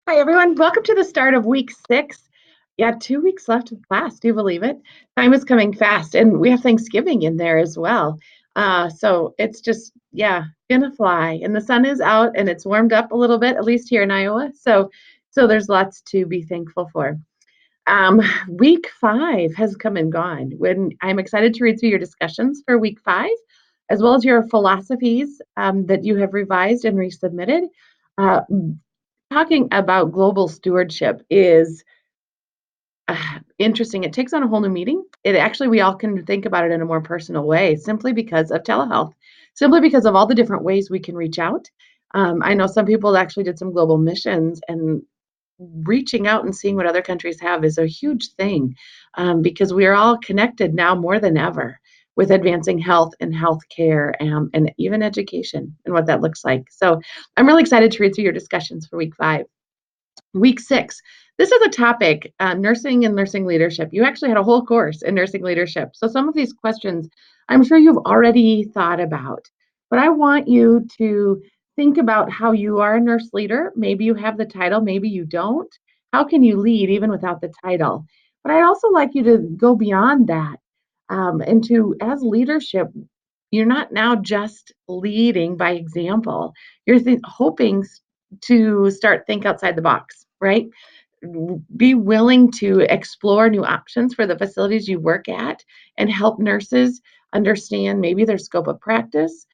Hi, everyone. Welcome to the start of week 6. Yeah, 2 weeks left of class. Do you believe it? Time is coming fast, and we have Thanksgiving in there as well. So it's just, yeah, gonna fly. And the sun is out, and it's warmed up a little bit, at least here in Iowa. So there's lots to be thankful for. Um, Week 5 has come and gone. When I'm excited to read through your discussions for week 5, as well as your philosophies that you have revised and resubmitted. Uh, Talking about global stewardship is interesting. It takes on a whole new meaning. It actually, we all can think about it in a more personal way simply because of telehealth, simply because of all the different ways we can reach out. I know some people actually did some global missions, and reaching out and seeing what other countries have is a huge thing, because we are all connected now more than ever with advancing health and healthcare, and even education and what that looks like. So I'm really excited to read through your discussions for week 5. Week 6. This is a topic, nursing and nursing leadership. You actually had a whole course in nursing leadership. So some of these questions I'm sure you've already thought about, but I want you to think about how you are a nurse leader. Maybe you have the title, maybe you don't. How can you lead even without the title? But I'd also like you to go beyond that, and to, as leadership, you're not now just leading by example. You're hoping to start think outside the box, right? Be willing to explore new options for the facilities you work at and help nurses understand maybe their scope of practice.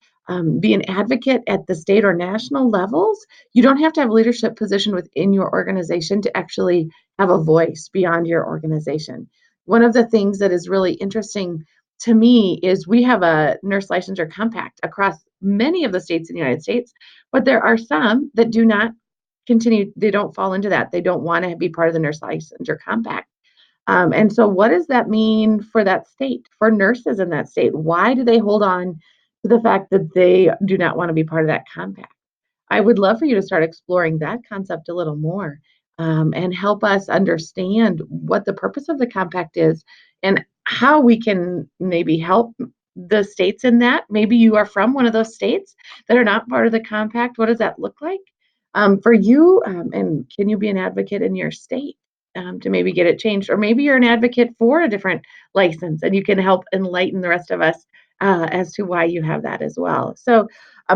Be an advocate at the state or national levels. You don't have to have a leadership position within your organization to actually have a voice beyond your organization. One of the things that is really interesting to me is we have a nurse licensure compact across many of the states in the United States, but there are some that do not continue, they don't fall into that. They don't want to be part of the nurse licensure compact. And so, what does that mean for that state, for nurses in that state? Why do they hold on to the fact that they do not want to be part of that compact? I would love for you to start exploring that concept a little more, and help us understand what the purpose of the compact is and how we can maybe help the states in that. Maybe you are from one of those states that are not part of the compact. What does that look like for you? And can you be an advocate in your state, to maybe get it changed? Or maybe you're an advocate for a different license and you can help enlighten the rest of us as to why you have that as well. So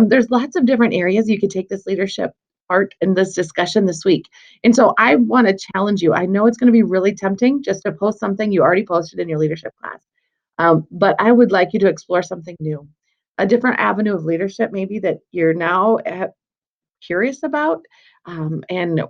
there's lots of different areas you could take this leadership part in this discussion this week. And so I want to challenge you. I know it's going to be really tempting just to post something you already posted in your leadership class. But I would like you to explore something new, a different avenue of leadership, maybe that you're now curious about, and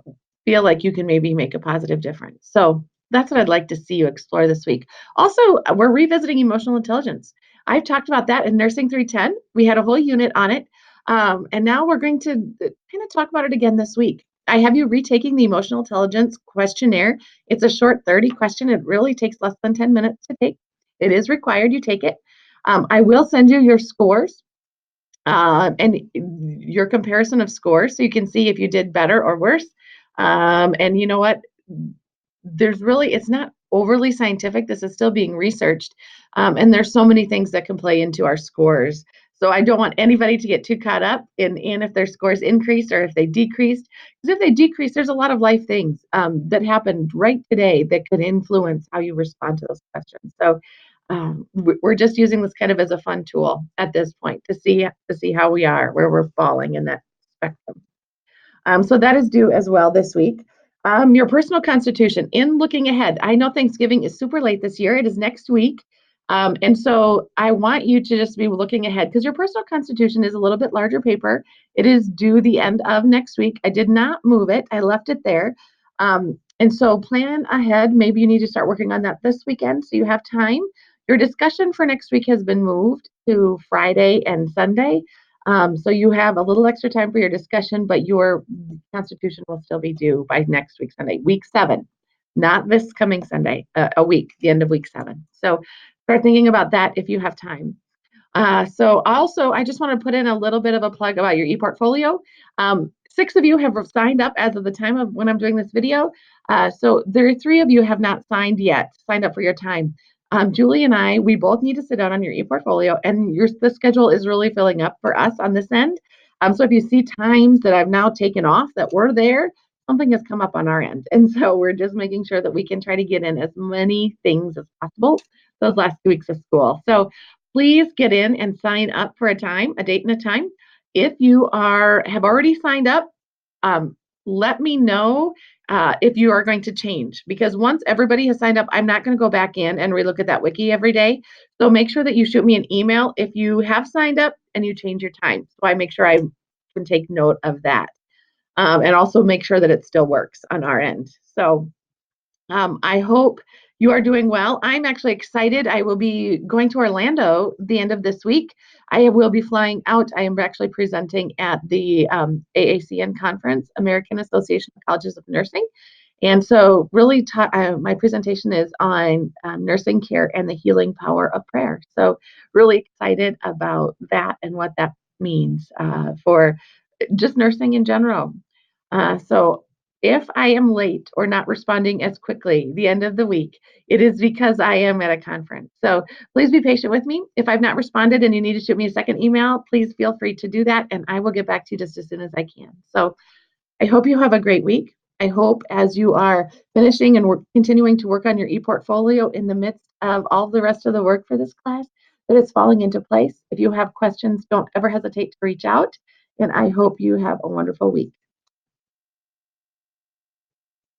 feel like you can maybe make a positive difference. So that's what I'd like to see you explore this week. Also, we're revisiting emotional intelligence. I've talked about that in Nursing 310. We had a whole unit on it. And now we're going to kind of talk about it again this week. I have you retaking the emotional intelligence questionnaire. It's a short 30 question. It really takes less than 10 minutes to take. It is required you take it. I will send you your scores, and your comparison of scores so you can see if you did better or worse. And you know what? There's really, it's not overly scientific. This is still being researched. And there's so many things that can play into our scores. So I don't want anybody to get too caught up in if their scores increased or if they decreased. Because if they decrease, there's a lot of life things that happened right today that could influence how you respond to those questions. So we're just using this kind of as a fun tool at this point to see how we are, where we're falling in that spectrum. So that is due as well this week. Your personal constitution. In looking ahead, I know Thanksgiving is super late this year. It is next week. And so I want you to just be looking ahead because your personal constitution is a little bit larger paper. It is due the end of next week. I did not move it. I left it there. And so plan ahead. Maybe you need to start working on that this weekend so you have time. Your discussion for next week has been moved to Friday and Sunday. So you have a little extra time for your discussion, but your constitution will still be due by next week, Sunday, week 7, not this coming Sunday, a week, the end of week 7. So start thinking about that if you have time. So also, I just want to put in a little bit of a plug about your ePortfolio. 6 of you have signed up as of the time of when I'm doing this video. So there are 3 of you have not signed up for your time. Julie and I, we both need to sit down on your ePortfolio, and the schedule is really filling up for us on this end. So if you see times that I've now taken off that were there, something has come up on our end. And so we're just making sure that we can try to get in as many things as possible those last 2 weeks of school. So please get in and sign up for a date and a time. If you have already signed up, um, let me know if you are going to change, because once everybody has signed up, I'm not going to go back in and relook at that wiki every day. So make sure that you shoot me an email if you have signed up and you change your time. So I make sure I can take note of that, and also make sure that it still works on our end. So I hope you are doing well. I'm actually excited. I will be going to Orlando the end of this week. I will be flying out. I am actually presenting at the AACN conference, American Association of Colleges of Nursing. And so, really, my presentation is on nursing care and the healing power of prayer. So, really excited about that and what that means for just nursing in general. So if I am late or not responding as quickly the end of the week, it is because I am at a conference. So please be patient with me. If I've not responded and you need to shoot me a second email, please feel free to do that and I will get back to you just as soon as I can. So I hope you have a great week. I hope as you are finishing and continuing to work on your e-portfolio in the midst of all the rest of the work for this class, that it's falling into place. If you have questions, don't ever hesitate to reach out. And I hope you have a wonderful week.